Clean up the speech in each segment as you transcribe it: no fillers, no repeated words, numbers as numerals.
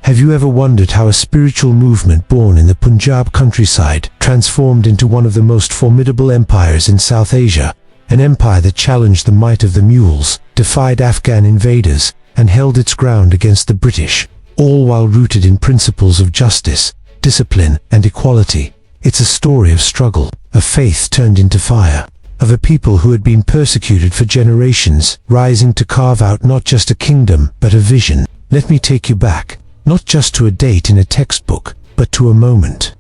Have you ever wondered how a spiritual movement born in the Punjab countryside transformed into one of the most formidable empires in South Asia? An empire that challenged the might of the mules, defied Afghan invaders, and held its ground against the British, all while rooted in principles of justice, discipline, and equality. It's a story of struggle, of faith turned into fire, of a people who had been persecuted for generations, rising to carve out not just a kingdom, but a vision. Let me take you back, not just to a date in a textbook, but to a moment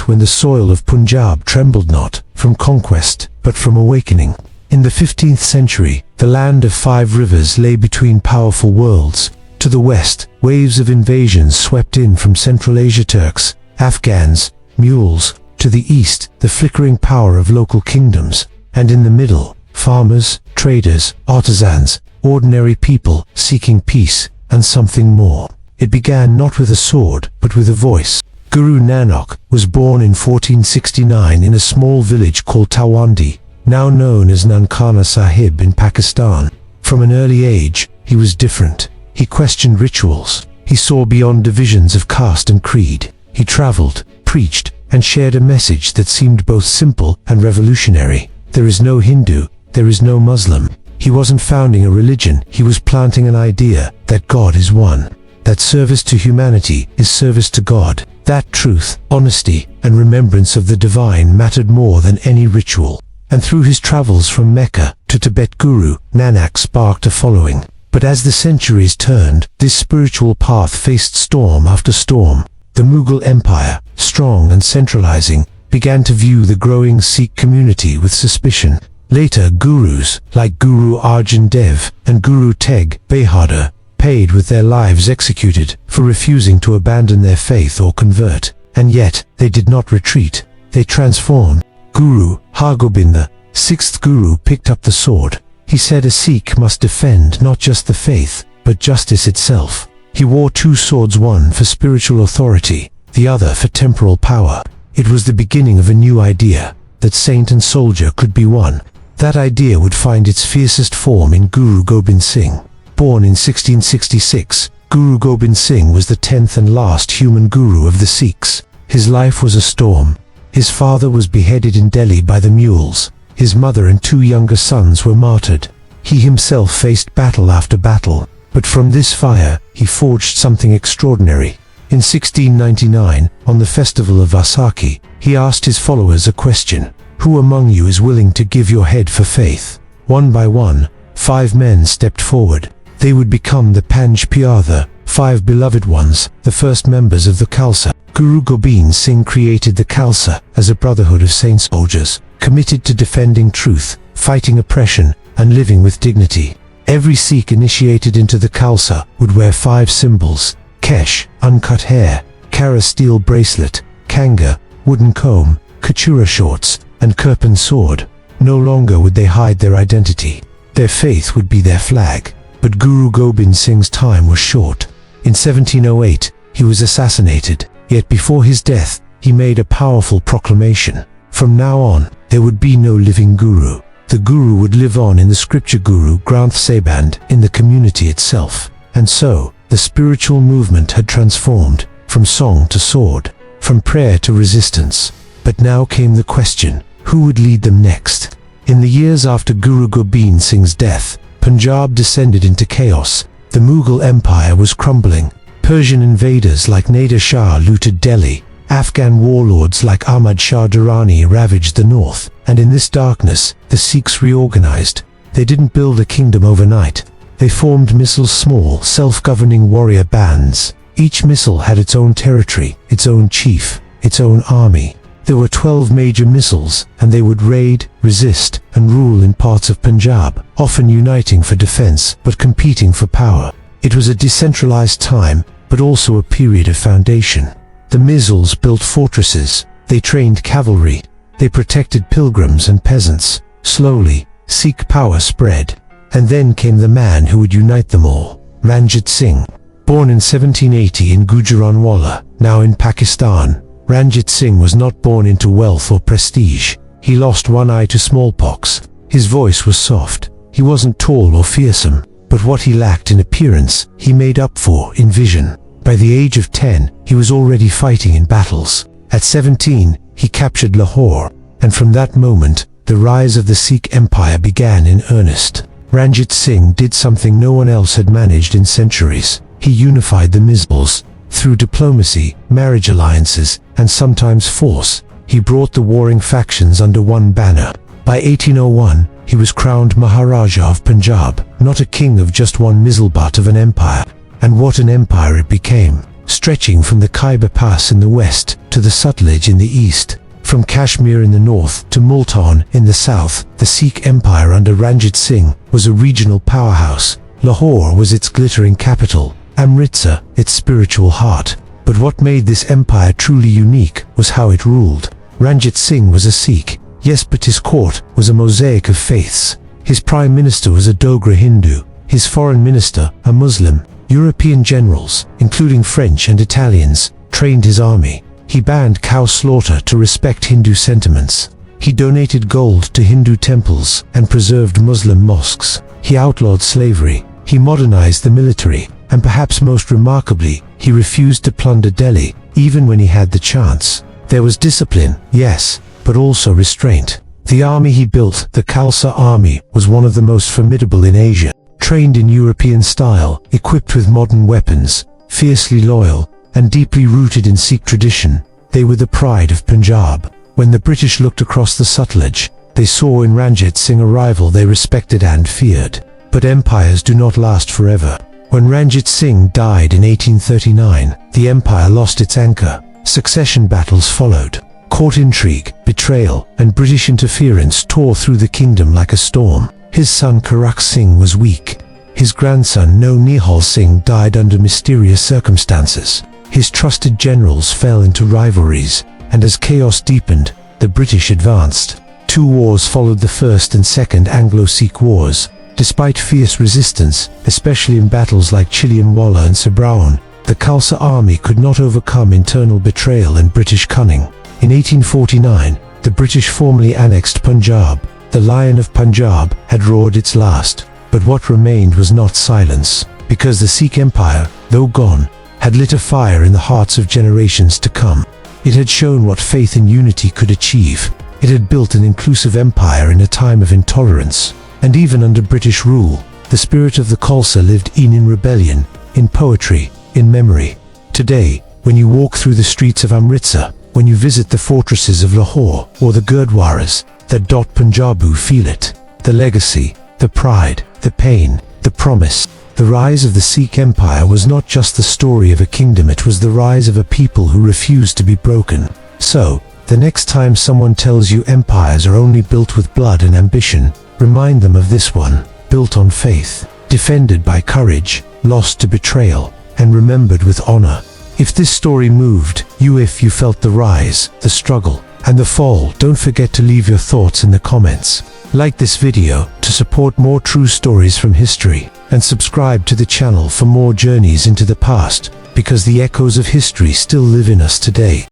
when the soil of Punjab trembled not from conquest, but from awakening. In the 15th century, the land of 5 rivers lay between powerful worlds. To the west, waves of invasions swept in from Central Asia, Turks, Afghans, mules. To the east, the flickering power of local kingdoms. And in the middle, farmers, traders, artisans, ordinary people seeking peace and something more. It began not with a sword, but with a voice. Guru Nanak was born in 1469 in a small village called Tawandi, now known as Nankana Sahib in Pakistan. From an early age, he was different. He questioned rituals. He saw beyond divisions of caste and creed. He traveled, preached, and shared a message that seemed both simple and revolutionary. There is no Hindu, there is no Muslim. He wasn't founding a religion, he was planting an idea that God is one. That service to humanity is service to God. That truth, honesty, and remembrance of the divine mattered more than any ritual. And through his travels from Mecca to Tibet, Guru Nanak sparked a following. But as the centuries turned, this spiritual path faced storm after storm. The Mughal Empire, strong and centralizing, began to view the growing Sikh community with suspicion. Later, gurus like Guru Arjan Dev and Guru Tegh Bahadur paid with their lives executed for refusing to abandon their faith or convert. And yet, they did not retreat. They transformed. Guru Hargobind, 6th Guru, picked up the sword. He said a Sikh must defend not just the faith, but justice itself. He wore 2 swords, one for spiritual authority, the other for temporal power. It was the beginning of a new idea, that saint and soldier could be one. That idea would find its fiercest form in Guru Gobind Singh. Born in 1666, Guru Gobind Singh was the 10th and last human guru of the Sikhs. His life was a storm. His father was beheaded in Delhi by the mules. His mother and 2 younger sons were martyred. He himself faced battle after battle. But from this fire, he forged something extraordinary. In 1699, on the festival of Vaisakhi, he asked his followers a question. Who among you is willing to give your head for faith? One by one, 5 men stepped forward. They would become the Panj Pyare, 5 beloved ones, the first members of the Khalsa. Guru Gobind Singh created the Khalsa as a brotherhood of saint soldiers, committed to defending truth, fighting oppression, and living with dignity. Every Sikh initiated into the Khalsa would wear 5 symbols: kesh, uncut hair; kara, steel bracelet; kanga, wooden comb; kachura, shorts; and kirpan, sword. No longer would they hide their identity. Their faith would be their flag. But Guru Gobind Singh's time was short. In 1708, he was assassinated. Yet before his death, he made a powerful proclamation. From now on, there would be no living guru. The guru would live on in the scripture Guru Granth Sahib and in the community itself. And so, the spiritual movement had transformed, from song to sword, from prayer to resistance. But now came the question, who would lead them next? In the years after Guru Gobind Singh's death, Punjab descended into chaos. The Mughal Empire was crumbling. Persian invaders like Nader Shah looted Delhi. Afghan warlords like Ahmad Shah Durrani ravaged the north. And in this darkness, the Sikhs reorganized. They didn't build a kingdom overnight. They formed misls, small, self-governing warrior bands. Each misl had its own territory, its own chief, its own army. There were 12 major misls, and they would raid, resist, and rule in parts of Punjab, often uniting for defense, but competing for power. It was a decentralized time, but also a period of foundation. The misls built fortresses. They trained cavalry. They protected pilgrims and peasants. Slowly, Sikh power spread. And then came the man who would unite them all, Ranjit Singh. Born in 1780 in Gujranwala, now in Pakistan, Ranjit Singh was not born into wealth or prestige. He lost one eye to smallpox. His voice was soft. He wasn't tall or fearsome, but what he lacked in appearance, he made up for in vision. By the age of 10, he was already fighting in battles. At 17, he captured Lahore, and from that moment, the rise of the Sikh Empire began in earnest. Ranjit Singh did something no one else had managed in centuries. He unified the misls. Through diplomacy, marriage alliances, and sometimes force, he brought the warring factions under one banner. By 1801, he was crowned Maharaja of Punjab, not a king of just one misl but of an empire. And what an empire it became, stretching from the Khyber Pass in the west to the Sutlej in the east. From Kashmir in the north to Multan in the south, the Sikh Empire under Ranjit Singh was a regional powerhouse. Lahore was its glittering capital, Amritsar its spiritual heart. But what made this empire truly unique was how it ruled. Ranjit Singh was a Sikh, yes, but his court was a mosaic of faiths. His prime minister was a Dogra Hindu, his foreign minister a Muslim. European generals, including French and Italians, trained his army. He banned cow slaughter to respect Hindu sentiments. He donated gold to Hindu temples and preserved Muslim mosques. He outlawed slavery. He modernized the military. And perhaps most remarkably, he refused to plunder Delhi, even when he had the chance. There was discipline, yes, but also restraint. The army he built, the Khalsa army, was one of the most formidable in Asia. Trained in European style, equipped with modern weapons, fiercely loyal, and deeply rooted in Sikh tradition, they were the pride of Punjab. When the British looked across the Sutlej, they saw in Ranjit Singh a rival they respected and feared. But empires do not last forever. When Ranjit Singh died in 1839, the empire lost its anchor. Succession battles followed. Court intrigue, betrayal, and British interference tore through the kingdom like a storm. His son Karak Singh was weak. His grandson Nihal Singh died under mysterious circumstances. His trusted generals fell into rivalries, and as chaos deepened, the British advanced. 2 wars followed the First and Second Anglo-Sikh Wars. Despite fierce resistance, especially in battles like Chilianwala and Sabraon, the Khalsa army could not overcome internal betrayal and British cunning. In 1849, the British formally annexed Punjab. The Lion of Punjab had roared its last, but what remained was not silence, because the Sikh Empire, though gone, had lit a fire in the hearts of generations to come. It had shown what faith and unity could achieve. It had built an inclusive empire in a time of intolerance. And even under British rule, the spirit of the Khalsa lived in rebellion, in poetry, in memory. Today, when you walk through the streets of Amritsar, when you visit the fortresses of Lahore or the Gurdwaras that dot Punjab, you feel it. The legacy, the pride, the pain, the promise. The rise of the Sikh Empire was not just the story of a kingdom, it was the rise of a people who refused to be broken. So, the next time someone tells you empires are only built with blood and ambition, remind them of this one, built on faith, defended by courage, lost to betrayal, and remembered with honor. If this story moved you, if you felt the rise, the struggle, and the fall, don't forget to leave your thoughts in the comments. Like this video to support more true stories from history, and subscribe to the channel for more journeys into the past, because the echoes of history still live in us today.